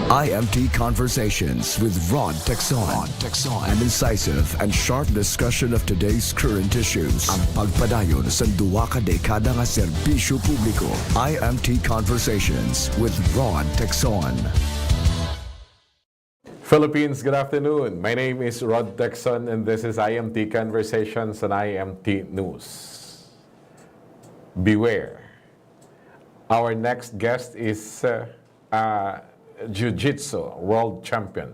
IMT Conversations with Rhod Tecson. An incisive and sharp discussion of today's current issues. Ang pagpadayon sa duwa ka dekada nga serbisyo publiko. IMT Conversations with Rhod Tecson. Philippines, good afternoon. My name is Rhod Tecson and this is IMT Conversations on IMT News. Beware. Our next guest is Jiu-Jitsu world champion.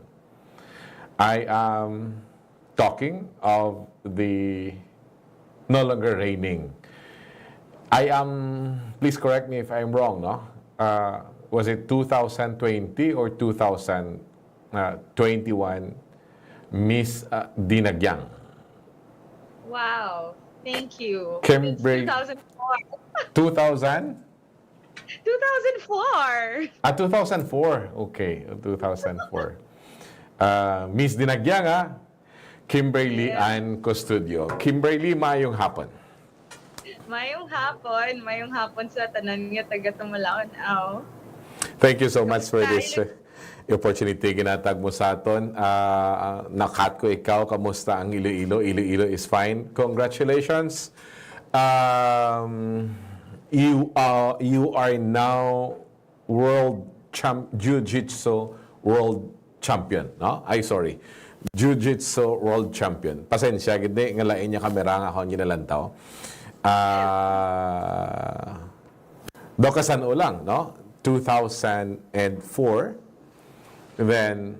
I am talking of the no longer reigning. Please correct me if I'm wrong, no? Was it 2020 or 2021 Miss Dinagyang? Wow, thank you. Kimberly. 2004. 2000? 2004. 2004. Okay, 2004. Miss Dinagyang, Kimberly and Custodio. Kimberly, mayong hapon. Mayong hapon sa tanan nga taga Tumalaon. Thank you so much for this opportunity ginatag mo sa aton. Nakat ko ikaw, kamusta ang Iloilo? Iloilo is fine. Congratulations. You are now Jiu-Jitsu world champion, no? Sorry. Jiu-Jitsu world champion. Pasensya gid nga lain niya kamera nga ako ginalantaw. Dokasan ulang, no? 2004. Then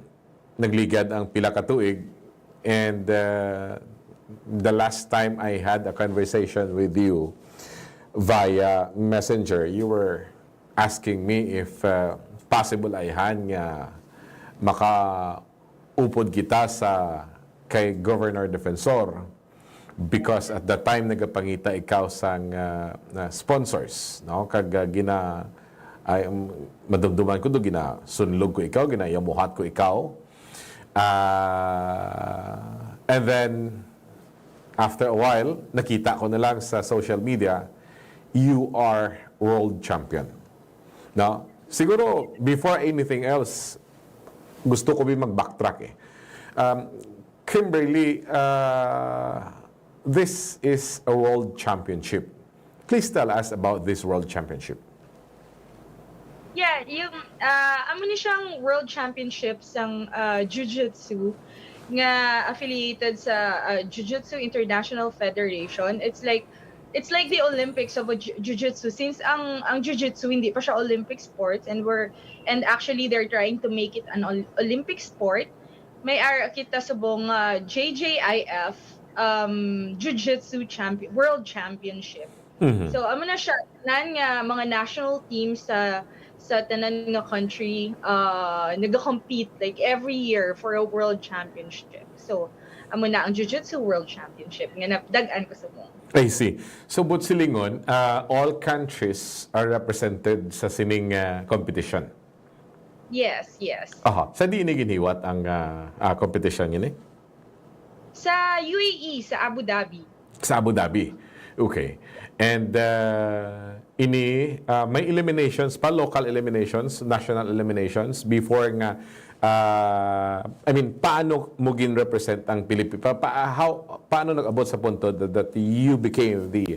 nagligad ang pila ka tuig and the last time I had a conversation with you via Messenger, you were asking me if possible ay nga makaupod kita sa kay Governor Defensor because at that time nagapangita ikaw sang sponsors, no? Kag ay madumduman ko do sunlog ko ikaw, ginayamuhat ko ikaw. And then after a while, nakita ko na lang sa social media, you are world champion. No? Siguro, before anything else, gusto ko mag-backtrack Kimberly, this is a world championship. Please tell us about this world championship. Yeah, yung amo ni siyang World Championships ng Jiu-Jitsu nga affiliated sa Jiu-Jitsu International Federation. It's like the Olympics of Jiu-Jitsu since ang Jiu-Jitsu hindi pa siya Olympic sport and actually they're trying to make it an Olympic sport. May kita subong JJIF Jiu-Jitsu World Championship. Mm-hmm. So amo na siya nan nga mga national teams sa tanan nga country nag-compete like every year for a world championship. So amo na ang Jiu-Jitsu World Championship nga napdagan ko sa mo. I see. So, but silingon, all countries are represented sa sining competition? Yes. Aha. Sa di ini giniwat ang competition yun Sa UAE, sa Abu Dhabi. Sa Abu Dhabi. Okay. And may eliminations pa, local eliminations, national eliminations before nga paano mo gin-represent ang Pilipinas? Paano nag-abot sa punto that you became the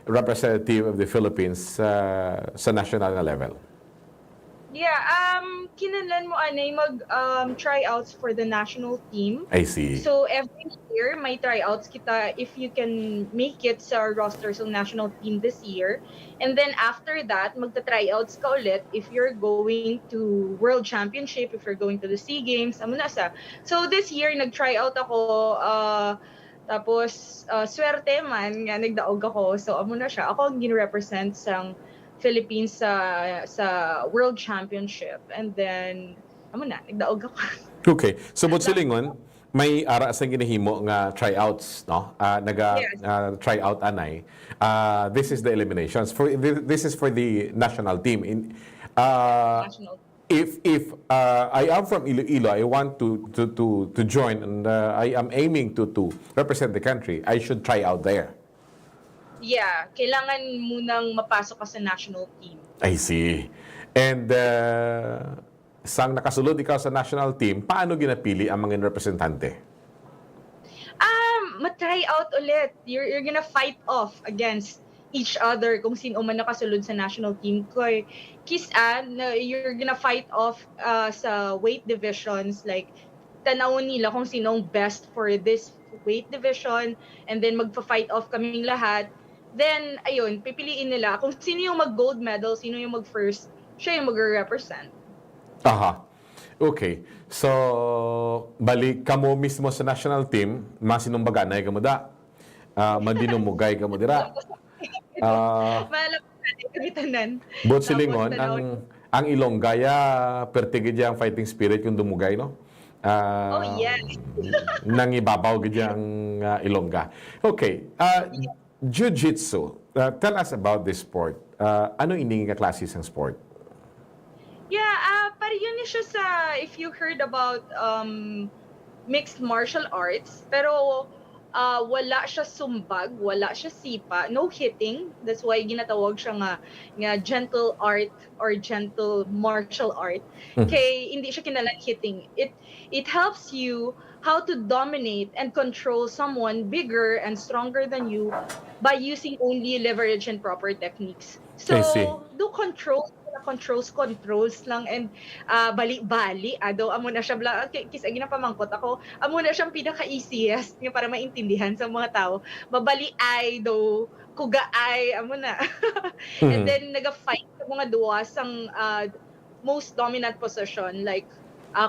representative of the Philippines sa national level? Yeah, kinahanglan mo anay tryouts for the national team. I see. So every year may tryouts kita if you can make it sa roster sa national team this year. And then after that, magta-tryouts ka ulit if you're going to World Championship, if you're going to the SEA Games, amo na sa. So this year nag-tryout ako tapos swerte man nga nagdaog ako. So amo na siya. Ako ang gin-represent sang Philippines sa World Championship and then amo na nagdaog ako. Okay. So but silingon may ara sa ginahimo nga tryouts, no? Tryout anay. This is the eliminations this is for the national team National. If I am from Iloilo, I want to join and I am aiming to represent the country, I should try out there. Yeah, kailangan munang mapasok ka sa national team. I see. And sang nakasulod ikaw sa national team, paano ginapili ang mga representante? Matry out ulit. You're gonna fight off against each other kung sino man nakasulod sa national team ko. You're gonna fight off sa weight divisions, like tanawon nila kung sinong best for this weight division, and then magpa-fight off kaming lahat. Then, ayun, pipiliin nila kung sino yung mag-gold medal, sino yung mag-first, siya yung mag-represent. Aha. Okay. So, balik kamo mismo sa national team, masinumbaganay kamo da. Madinumugay kamo dira. Malam natin kamitanan. Bot silingon, ang Ilongga ya pertige ang fighting spirit yung dumugay, no? Oh, yes. Nangibabaw ang Ilongga. Okay. Jiu-Jitsu. Tell us about this sport. Ano ining nga klase ng sport? Yeah, parang yun siya sa, if you heard about mixed martial arts, pero wala siya sumbag, wala siya sipa, no hitting. That's why ginatawag siya nga gentle art or gentle martial art. Kay hindi siya kinalang hitting. It helps you how to dominate and control someone bigger and stronger than you by using only leverage and proper techniques. So, I see. do controls lang, and bali-bali amo na siya kisa ginapamangkot ako, amo na siyang pinaka-easiest nga para maintindihan sa mga tao. Mabali ay do kuga ay amo na. And then naga-fight sa mga duwa sang most dominant position, like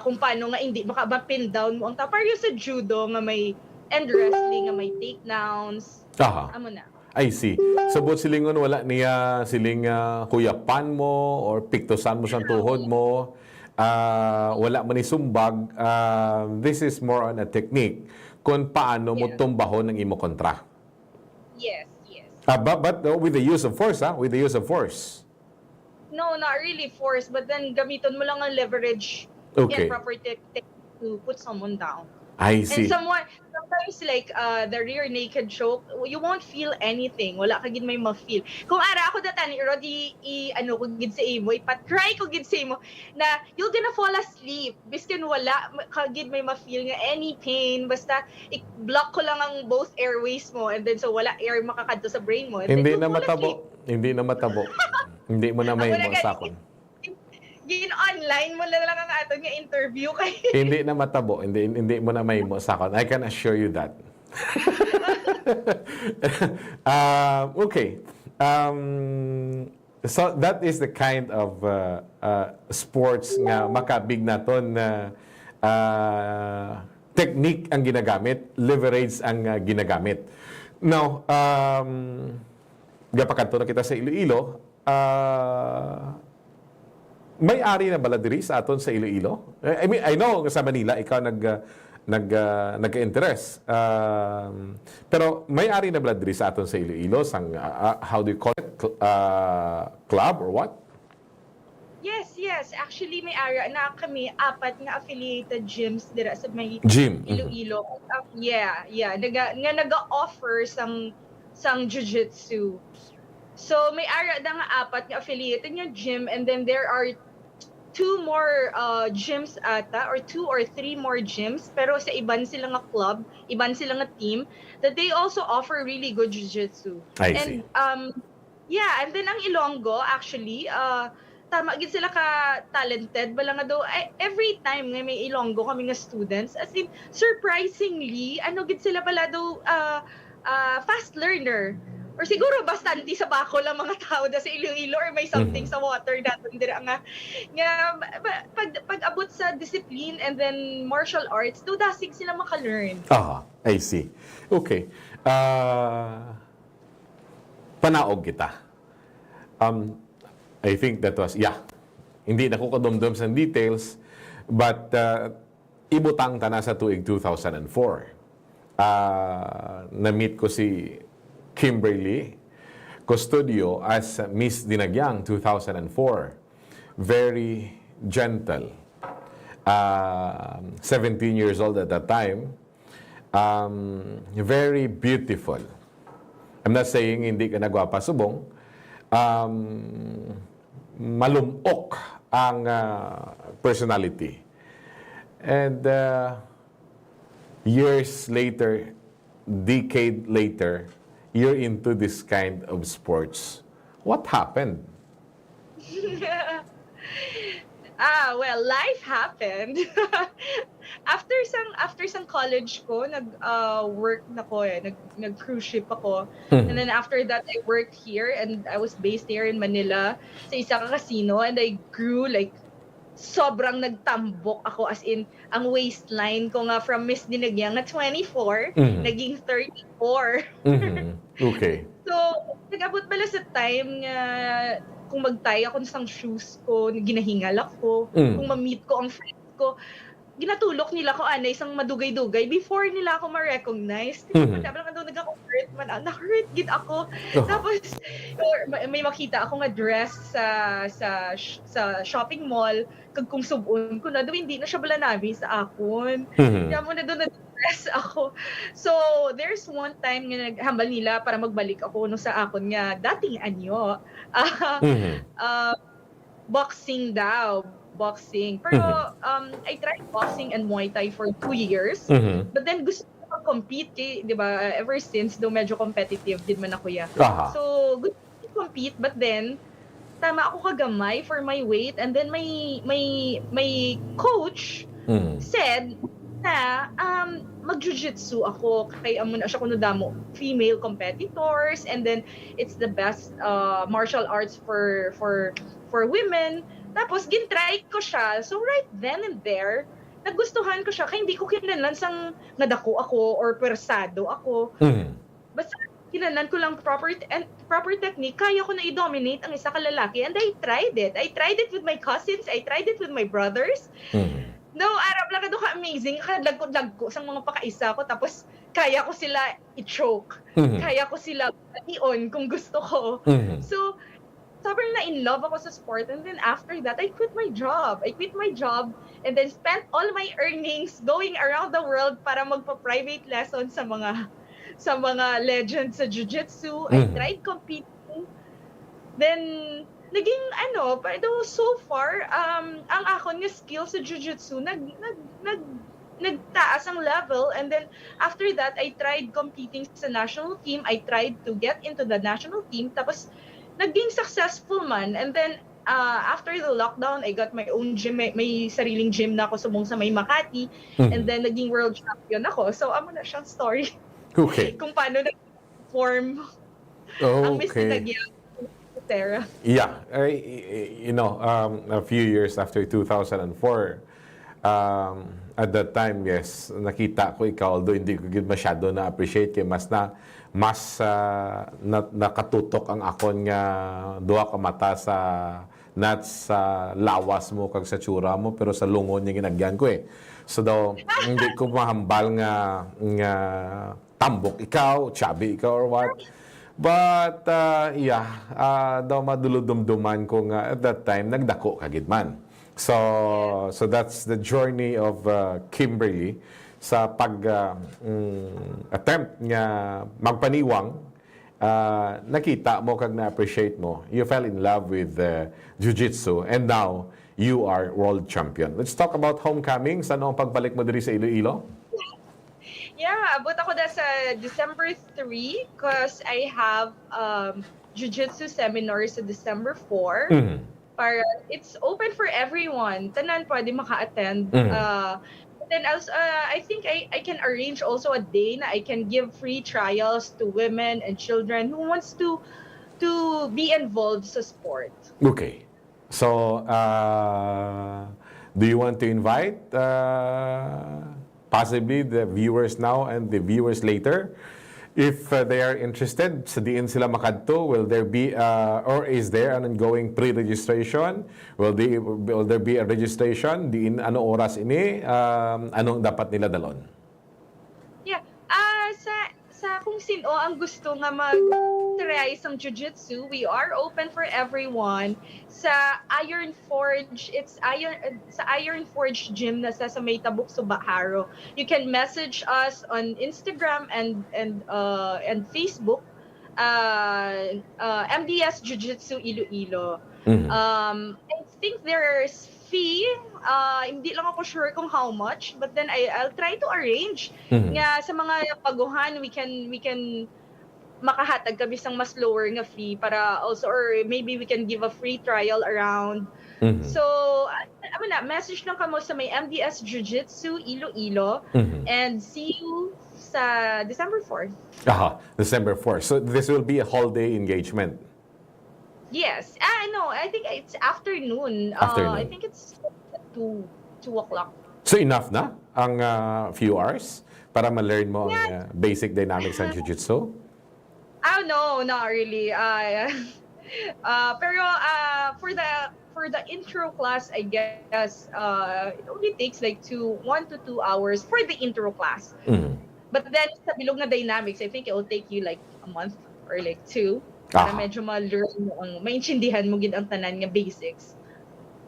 kung paano nga hindi maka-pin down mo ang tao. Parang sa judo nga may end wrestling nga may takedowns. Aha. Amo na. I see. So, bot silingon, wala niya siling kuyapan mo or piktosan mo sa tuhod mo. Wala man ni sumbag. This is more on a technique kung paano mo tumbahon ng imo kontra. Yes. But with the use of force, With the use of force. No, not really force, but then gamiton mo lang ang leverage Okay. and proper technique to put someone down. I see. And sometimes like the rear naked choke, you won't feel anything. Wala ka gid may ma-feel. Kung ara ako data ni Rhod, ano ko gid sa imo, ipa-try ko gid sa imo na you're gonna fall asleep. Biskin wala ka gid may ma-feel nga any pain, basta i-block ko lang ang both airways mo, and then so wala air makakadto sa brain mo. And Hindi then na you'll fall asleep. matabo. Hindi na matabo. Hindi mo na may masakon. Online mo lang ang ato nga interview kay. Hindi na matabo. Hindi mo na may masakon. I can assure you that. Okay. So that is the kind of sports nga makabig naton na technique ang ginagamit, leverage ang ginagamit. Now, gapakanto na kita sa Iloilo. May-ari na bala diri sa aton sa Iloilo? I mean, I know sa Manila ikaw nagka-interest. Pero may-ari na bala diri sa aton sa Iloilo sang how do you call it? Club or what? Yes. Actually, may area na kami, 4 nga affiliated gyms dira sa may Gym. Iloilo. Yeah. Naga-offer sang Jiu-Jitsu. So, may area na nga 4 nga affiliated nga gym, and then there are 2 more gyms ata, or 2 or 3 more gyms, pero sa iban sila nga club, iban sila nga team, that they also offer really good jiu-jitsu. I see. And and then ang Ilonggo, actually, tama gid sila ka talented bala nga daw. Every time nga may Ilonggo kami nga students, as in surprisingly gid sila bala daw fast learner. Or siguro bastante sa bako lang mga tao da sa Iloilo, or may something sa water daton dira nga pag abot sa discipline and then martial arts, do dasig sila maka-learn. I see. Okay. Panaog kita. I think that was, hindi na ko kadomdom sa details, but ibutang ta na sa tuig 2004. Na-meet ko si Kimberly, Custodio as Miss Dinagyang 2004. Very gentle. 17 years old at that time. Very beautiful. I'm not saying hindi ka nagwapa subong. Malumok ang personality. And years later, decade later, you're into this kind of sports. What happened? Well, life happened. After sang college ko, work na ko eh. Nag cruise ship ako. And then after that, I worked here and I was based here in Manila sa isang casino, and I grew like sobrang nagtambok ako, as in ang waistline ko nga from Miss Dinagyang na 24 naging 34. Okay. So, nag-abot pala sa time nga kung mag-tie ako ng shoes ko, ginahingal ako, kung ma-meet ko ang friends ko, ginatulok nila ko isang madugay-dugay before nila ako ma-recognize. Sabi lang daw nag-hurt man, na-hurt gid ako. Tapos may makita ako nga dress sa shopping mall, kag kung subon ko na daw hindi na siya bala nabi sa akon. Kaya mo na doon na-dress ako. So there's one time nga naghambal nila para magbalik ako no sa akon nga dating anyo. Boxing daw. Boxing. Pero I tried boxing and Muay Thai for 2 years. But then gusto ko compete kay, 'di ba? Ever since do medyo competitive din man ako ya. So gusto ko compete, but then tama ako kagamay for my weight, and then my coach said na mag-jiu-jitsu ako kay amo na siya kuno damo female competitors, and then it's the best martial arts for women. Tapos, gintry ko siya. So, right then and there, nagustuhan ko siya. Kaya hindi ko kinanan sang nadako ako or persado ako. Basta, kinanan ko lang proper technique. Kaya ko na i-dominate ang isa kalalaki. And I tried it. I tried it with my cousins. I tried it with my brothers. No, Arab lang ka ka-amazing. Lagko sang mga pakaisa ko. Tapos, kaya ko sila i-choke. Kaya ko sila i-on kung gusto ko. So, sobrang na in love ako sa sport, and then after that I quit my job and then spent all my earnings going around the world para magpa-private lessons sa mga legends sa jiu-jitsu. I tried competing, then naging pero so far ang akon nga skill sa jiu-jitsu nagtaas ang level, and then after that I tried competing sa national team. I tried to get into the national team, tapos naging successful man, and then after the lockdown I got my own gym, may sariling gym na ako sa may Makati, and then naging world champion ako. So amo na siyang story. Okay. Kung paano nag-form ang Miss Dinagyang Sarah. Yeah, a few years after 2004, at that time, yes, nakita ko ikaw, although hindi ko masyado na-appreciate kay mas nakatutok ang akon nga duha ka mata sa not sa lawas mo kag sa tsura mo, pero sa lungon niya ginagyan ko eh. So daw hindi ko mahambal nga tambok ikaw, chubby ikaw or what. But daw maduludumduman ko nga at that time nagdako kagid man. So that's the journey of Kimberly sa attempt nga magpaniwang. Nakita mo kag na-appreciate mo. You fell in love with Jiu-Jitsu, and now you are world champion. Let's talk about homecoming. Saan ang pagbalik mo diri sa Iloilo? Yeah, abot ako sa December 3 because I have Jiu-Jitsu seminar sa December 4. Para it's open for everyone. Tanan pwede maka-attend. Then also, I think I can arrange also a day na I can give free trials to women and children who wants to be involved sa sport. Okay. So, do you want to invite possibly the viewers now and the viewers later? If they are interested, sa diin sila makadto, will there be or is there an ongoing pre-registration? Will there be a registration? Diin ano oras ini? Anong dapat nila dalon? Yeah. Sa kung sino ang gusto nga mag-try sa Jiu-Jitsu, we are open for everyone. Sa Iron Forge, sa Iron Forge gym na sa may Tabuk Subaharo. You can message us on Instagram and Facebook, MDS Jiu-Jitsu Iloilo. I think there's fee. Hindi lang ako sure kung how much, but then I'll try to arrange nga sa mga paguhan we can makahatag kami sang mas lower nga fee para also, or maybe we can give a free trial around. So, ano na, message lang kamo sa may MDS Jiu-Jitsu Iloilo and see you sa December 4th. December 4th. So this will be a whole day engagement. Yes. No, I think it's afternoon. Afternoon. I think it's 2 o'clock. So enough na ang few hours para ma-learn mo ang basic dynamics ng Jiu-Jitsu? Oh, no, not really. Pero for the intro class, I guess it only takes like 1 to 2 hours for the intro class. But then sa bilog na dynamics, I think it will take you like a month or like 2 para medyo ma-learn mo maintindihan mo gid ang tanan nga basics.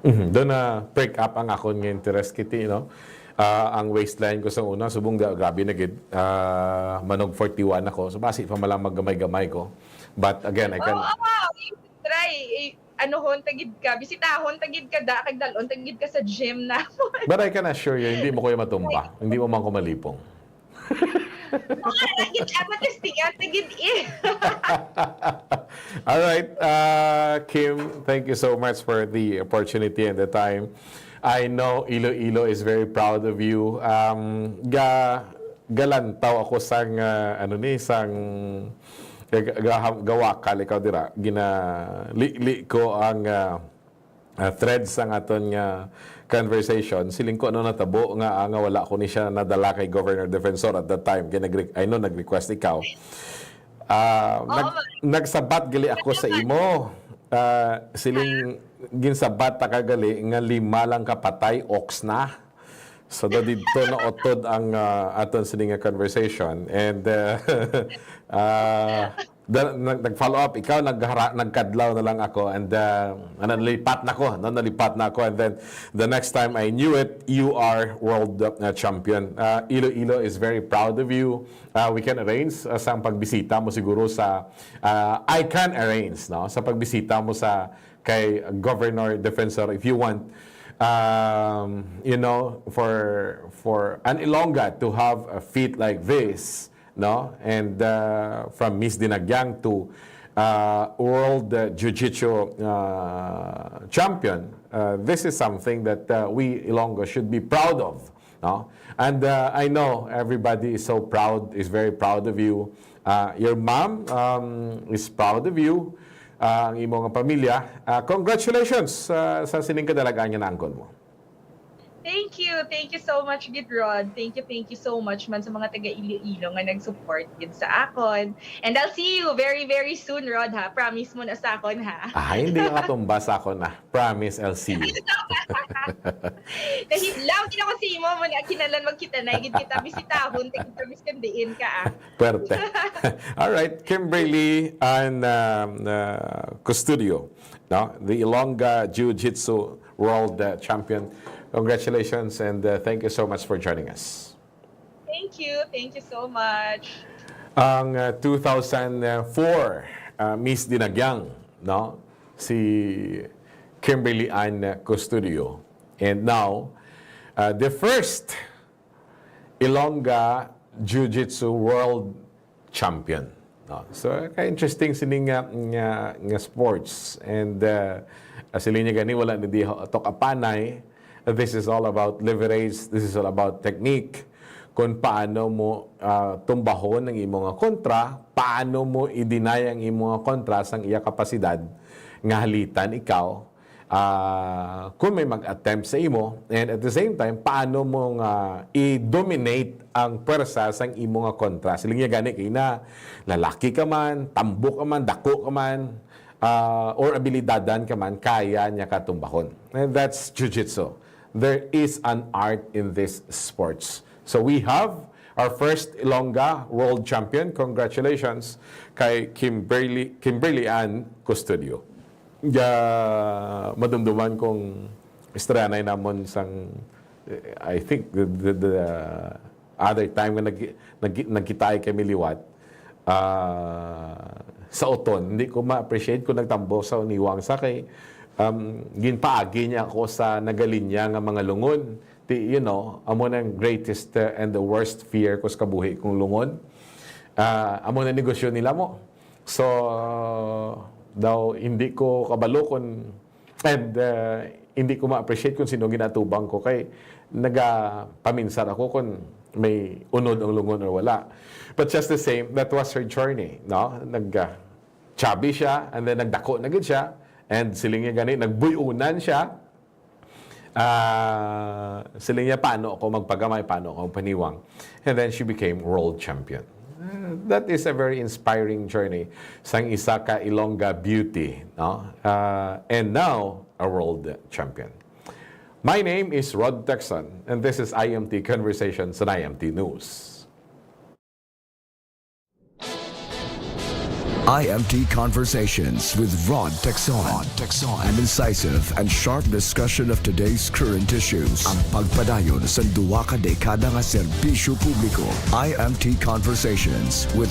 Doon na break up ang akon nga interest kiti, no? Ang waistline ko sa una, subong grabe na gid. Manog 41 ako. So basi pa malang maggamay-gamay ko. But again, I can... You should try. Hon, tagid ka. Bisitahon, tagid ka da. Kagdalon, tagid ka sa gym na. But I can assure you, hindi mo ko yung matumba. Hindi mo man ko malipong. Tagid ka, matistingan, tagid All right, Kim, thank you so much for the opportunity and the time. I know Iloilo is very proud of you. Galantaw ako sang sang gawa ka ikaw dira. Li ko ang threads ang aton nga conversation. Siling ko natabo nga wala ko ni siya nadala kay Governor Defensor at that time. I know nag-request ikaw. Nagsabat gali ako sa imo. Siling ginsabat ta kagali nga 5 lang kapatay ox na. So dito na otod ang aton sining nga conversation and nag-follow up ikaw nagkadlaw na lang ako and nalipat na ako and then the next time I knew it you are world champion. Iloilo is very proud of you. We can arrange sa pagbisita mo siguro sa I can arrange no sa pagbisita mo sa kay Governor Defensor if you want for an Ilongga to have a feat like this, no, and from Miss Dinagyang to World Jiu-Jitsu champion, this is something that we Ilongga should be proud of, no, and I know everybody is so proud, is very proud of you. Your mom is proud of you. Ang imong pamilya. Congratulations sa sining kadalagaan nga naangkon mo. Thank you so much, Gid Rod. Thank you so much man sa mga taga Iloilo nga nag-support gid sa akon. And I'll see you very very soon, Rod, ha. Promise mo na sa akon, ha. Hindi ka tumba sa akon na. Promise, I'll see you. Nahilaw din ako sa imo mo na kinalan magkita na gid kita bisitahon kita biskandiin ka. Pwerte. All right, Kimberly and Custodio, no? The Ilongga Jiu-Jitsu World Champion. Congratulations and thank you so much for joining us. Thank you so much. Ang 2004 Miss Dinagyang, no? Si Kimberly and Custodio. And now, the first Ilongga Jiu-Jitsu World Champion. No? So, ka-interesting sining nga sports. And silinya gani, wala na di tok apanay. This is all about leverage. This is all about technique. Kung paano mo tumbahon ang imong kontra, paano mo i-deny ang imong kontra sang iya kapasidad nga halitan ikaw kung may mag-attempt sa imo, and at the same time paano mo i-dominate ang pwersa sang imong kontra. Siling gani kay na lalaki ka man, tambok ka man, dako ka man, or abilidadan ka man, kaya niya katumbahon. And that's Jiu-Jitsu. There is an art in this sports. So we have our first Ilongga World Champion. Congratulations kay Kimberly Ann Custodio. Madumduman kong istranay namon sang I think the other time na nagkitay kay Miliwat sa Oton. Hindi ko ma-appreciate kung nagtambo sa uniwang sa kay ginpaagi niya ako sa nagalinya nga mga lungon. Amo ng greatest and the worst fear ko sa kabuhi kong lungon. Amo na negosyo nila mo. So, daw hindi ko kabalo kung and hindi ko ma-appreciate kung sino ginatubang ko kay nagapaminsar ako kung may unod ang lungon or wala. But just the same, that was her journey, no? Chubby siya, and then nagdako na gid siya, and siling niya gani, nagbuyunan siya. Siling niya, paano ako magpagamay, paano ako paniwang. And then she became world champion. That is a very inspiring journey sang isa ka Ilongga beauty, no? And now a world champion. My name is Rhod Tecson, and this is IMT Conversations on IMT News. IMT Conversations with Rhod Tecson. An incisive and sharp discussion of today's current issues. Ang pagpadayon sa duwa ka dekada nga serbisyo publiko. IMT Conversations with